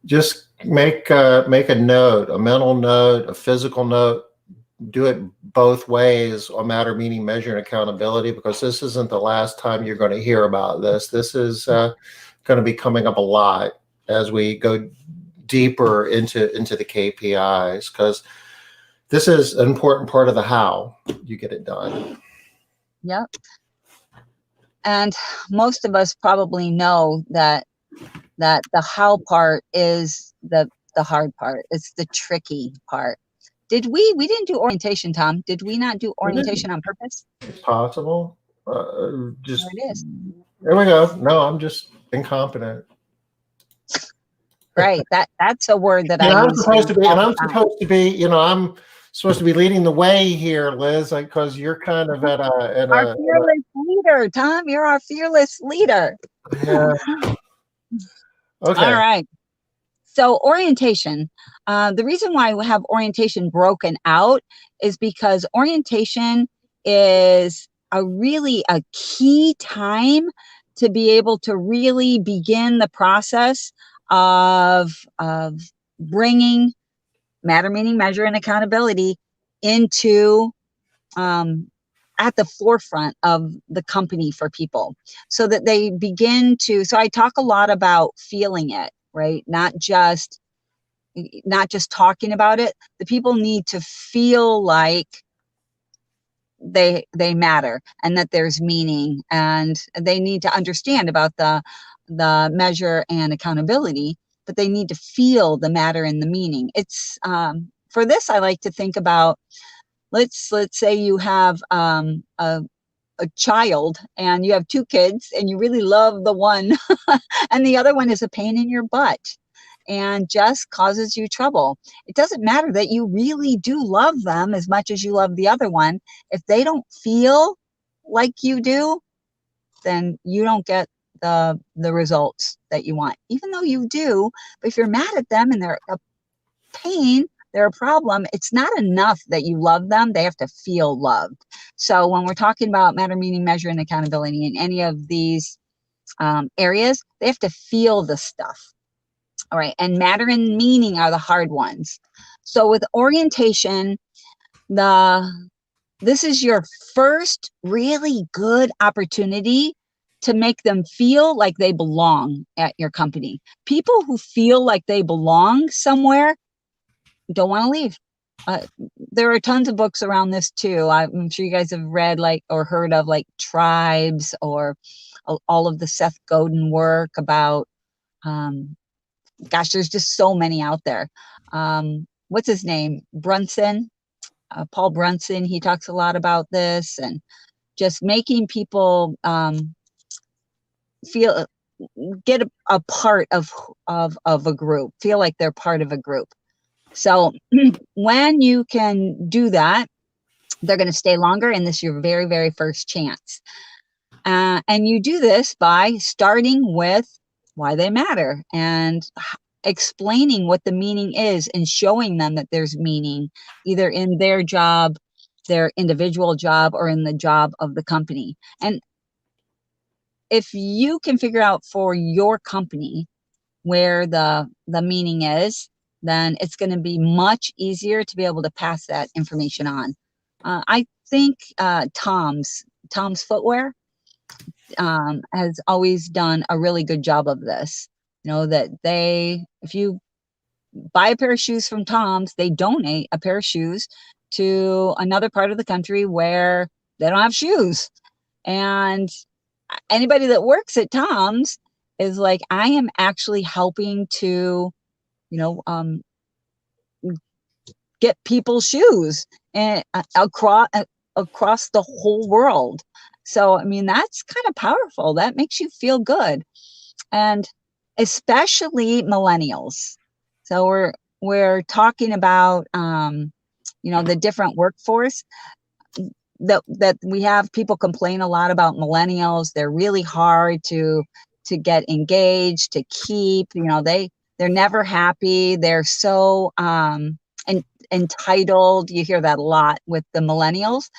just make a note, a mental note, a physical note. Do it both ways on matter, meaning, measure, and accountability, because this isn't the last time you're going to hear about this. This is going to be coming up a lot as we go deeper into the KPIs, because this is an important part of the how you get it done. Yep. And most of us probably know that the how part is the hard part. It's the tricky part. We didn't do orientation, Tom. Did we not do orientation on purpose? It's possible. There it is. There we go. No, I'm just incompetent. Right. That's a word that I'm supposed to be, and I'm supposed to be leading the way here, Liz, because you're kind of at our fearless leader, Tom. You're our fearless leader. Yeah. Okay. All right. So orientation, the reason why we have orientation broken out is because orientation is really a key time to be able to really begin the process of bringing matter, meaning, measure, and accountability into at the forefront of the company for people, so that they begin to, so I talk a lot about feeling it, right? Not just talking about it. The people need to feel like they matter and that there's meaning, and they need to understand about the measure and accountability, but they need to feel the matter and the meaning. It's for this, I like to think about, let's say you have a child, and you have two kids, and you really love the one and the other one is a pain in your butt and just causes you trouble. It doesn't matter that you really do love them as much as you love the other one. If they don't feel like you do, then you don't get the results that you want, even though you do. But if you're mad at them and they're a pain, they're a problem, it's not enough that you love them. They have to feel loved. So when we're talking about matter, meaning, measure, and accountability in any of these areas, they have to feel the stuff. All right. And matter and meaning are the hard ones. So with orientation, this is your first really good opportunity to make them feel like they belong at your company. People who feel like they belong somewhere don't want to leave. There are tons of books around this too. I'm sure you guys have read or heard of Tribes, or all of the Seth Godin work about, gosh, there's just so many out there. What's his name? Brunson, Paul Brunson. He talks a lot about this, and just making people get a part of a group, feel like they're part of a group. So when you can do that, they're going to stay longer, and this is your very, very first chance. And you do this by starting with why they matter and explaining what the meaning is, and showing them that there's meaning either in their job, their individual job, or in the job of the company. And if you can figure out for your company where the meaning is, then it's going to be much easier to be able to pass that information on. I think Tom's Footwear has always done a really good job of this. That if you buy a pair of shoes from Tom's, they donate a pair of shoes to another part of the country where they don't have shoes. And anybody that works at Tom's is like, I am actually helping to get people shoes and across the whole world. So, I mean, that's kind of powerful. That makes you feel good. And especially millennials. So we're talking about, the different workforce that we have. People complain a lot about millennials. They're really hard to get engaged, to keep. They're never happy. They're so entitled. You hear that a lot with the millennials,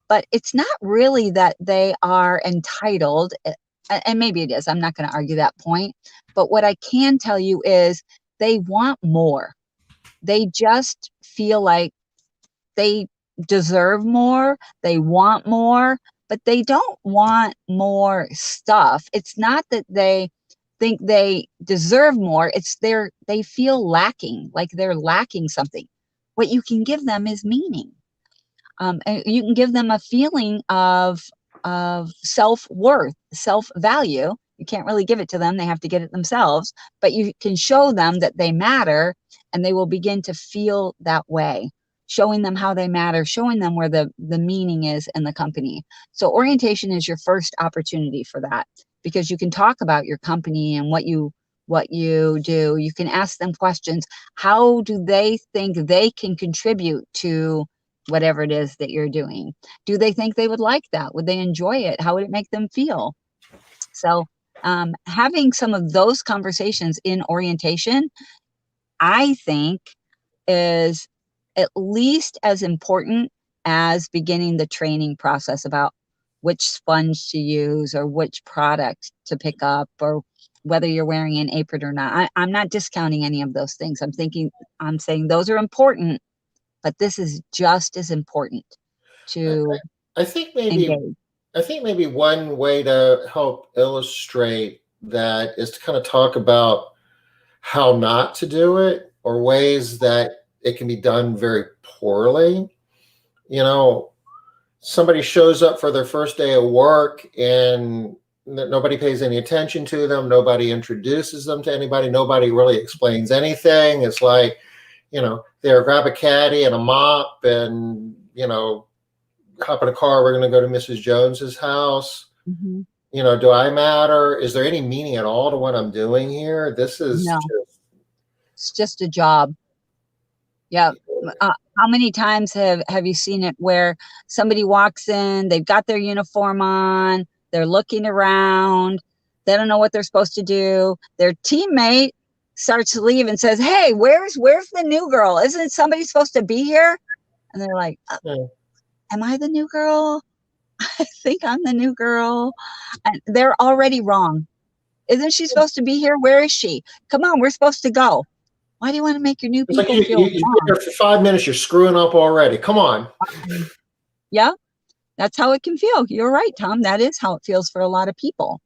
but it's not really that they are entitled. And maybe it is. I'm not going to argue that point. But what I can tell you is they want more. They just feel like they deserve more. They want more, but they don't want more stuff. It's not that they think they deserve more. It's they feel lacking, like they're lacking something. What you can give them is meaning. And you can give them a feeling of self-worth, self-value. You can't really give it to them. They have to get it themselves, but you can show them that they matter, and they will begin to feel that way, showing them how they matter, showing them where the meaning is in the company. So orientation is your first opportunity for that, because you can talk about your company and what you do. You can ask them questions. How do they think they can contribute to whatever it is that you're doing? Do they think they would like that? Would they enjoy it? How would it make them feel? So having some of those conversations in orientation, I think, is at least as important as beginning the training process about which sponge to use or which product to pick up or whether you're wearing an apron or not. I'm not discounting any of those things. I'm saying those are important, but this is just as important to I think maybe engage. I think maybe one way to help illustrate that is to kind of talk about how not to do it or ways that it can be done very poorly. You know, somebody shows up for their first day of work and nobody pays any attention to them. Nobody introduces them to anybody. Nobody really explains anything. It's like, there, grab a caddy and a mop and, hop in a car. We're going to go to Mrs. Jones's house. Mm-hmm. Do I matter? Is there any meaning at all to what I'm doing here? This is No, just, it's just a job. Yeah. How many times have you seen it where somebody walks in, they've got their uniform on, they're looking around, they don't know what they're supposed to do. Their teammate starts to leave and says, "Hey, where's the new girl? Isn't somebody supposed to be here?" And they're like, yeah. "Am I the new girl? I think I'm the new girl." And they're already wrong. Isn't she supposed to be here? Where is she? Come on, we're supposed to go. Why do you want to make your new It's like people you've feel been wrong? here for 5 minutes. You're screwing up already. Come on. Yeah, that's how it can feel. You're right, Tom. That is how it feels for a lot of people.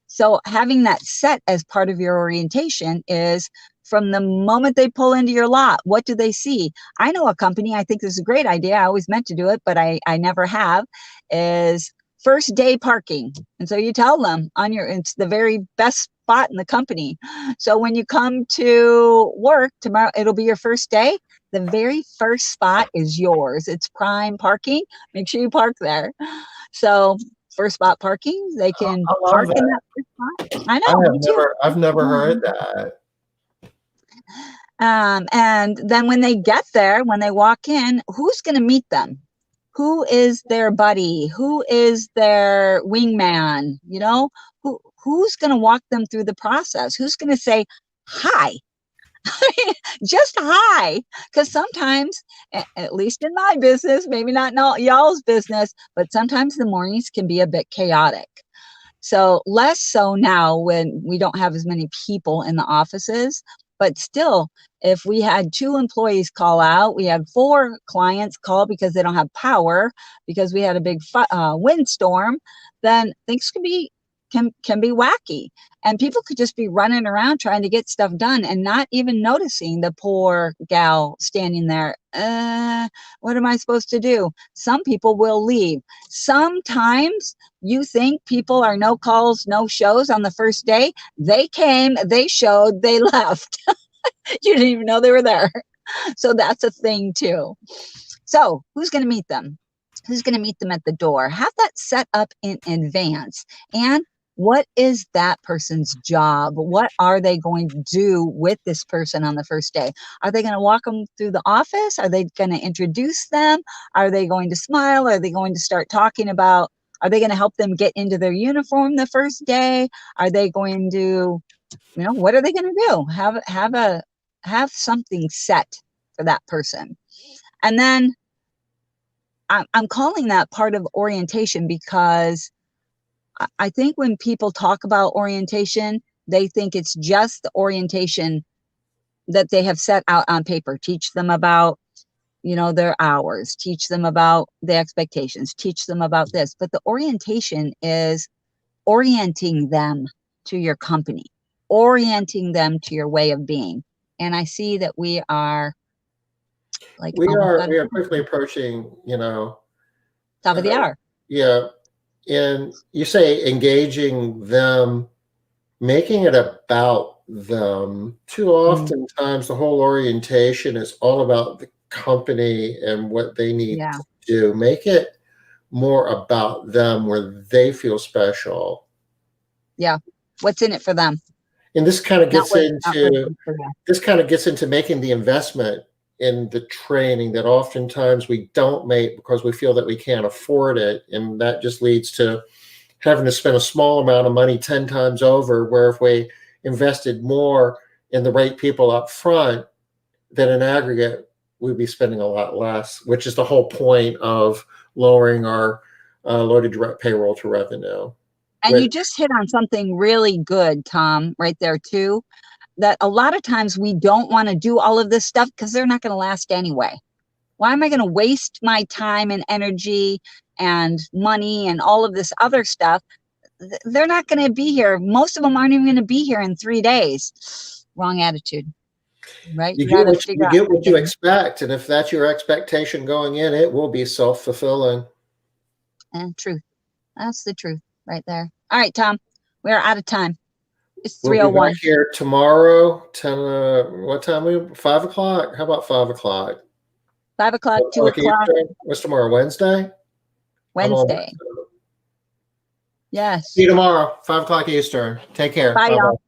So having that set as part of your orientation is from the moment they pull into your lot, what do they see? I know a company, I think this is a great idea. I always meant to do it, but I never have, is first day parking. And so you tell them it's the very best spot in the company. So when you come to work tomorrow, it'll be your first day. The very first spot is yours. It's prime parking. Make sure you park there. So first spot parking, they can I love park in that. that first spot. I know, me too. I've never heard that. And then when they get there, when they walk in, who's going to meet them? Who is their buddy? Who is their wingman? Who's going to walk them through the process? Who's going to say hi? Just hi, because sometimes, at least in my business, maybe not in y'all's business, but sometimes the mornings can be a bit chaotic. So less so now when we don't have as many people in the offices, but still, if we had 2 employees call out, we had 4 clients call because they don't have power, because we had a big windstorm, then things can be wacky. And people could just be running around trying to get stuff done and not even noticing the poor gal standing there. What am I supposed to do? Some people will leave. Sometimes you think people are no calls, no shows on the first day. They came, they showed, they left. You didn't even know they were there. So that's a thing too. So who's going to meet them? Who's going to meet them at the door? Have that set up in advance. And what is that person's job? What are they going to do with this person on the first day? Are they going to walk them through the office? Are they going to introduce them? Are they going to smile? Are they going to start talking about, are they going to help them get into their uniform the first day? Are they going to, what are they going to do? Have something set for that person. And then I'm calling that part of orientation because I think when people talk about orientation, they think it's just the orientation that they have set out on paper. Teach them about, their hours, teach them about the expectations, teach them about this. But the orientation is orienting them to your company, orienting them to your way of being. And I see that we are like We almost are out we of are quickly approaching, top of the hour. yeah. And you say engaging them, making it about them. Too oftentimes, the whole orientation is all about the company and what they need Yeah. to do. Make it more about them, where they feel special. Yeah. What's in it for them? And this kind of Not gets what it's not into for them. this kind of gets into making the investment in the training that oftentimes we don't make because we feel that we can't afford it, and that just leads to having to spend a small amount of money 10 times over, where if we invested more in the right people up front, then in aggregate we'd be spending a lot less, which is the whole point of lowering our loaded direct payroll to revenue. And you just hit on something really good, Tom, right there too, that a lot of times we don't want to do all of this stuff because they're not going to last anyway. Why am I going to waste my time and energy and money and all of this other stuff, they're not going to be here. Most of them aren't even going to be here in 3 days. Wrong attitude, right? You You got get to what figure you out. get what you expect, and if that's your expectation going in, it will be self-fulfilling. And truth. That's the truth right there. All right, Tom, we are out of time. It's We'll be 3:01. back here tomorrow. 10. What time? 5 o'clock. How about 5 o'clock? 5 o'clock, 2 o'clock, Eastern? What's tomorrow? Wednesday. I'm on Wednesday. Yes. See you tomorrow, 5 o'clock Eastern. Take care. Bye, Bye-bye. y'all.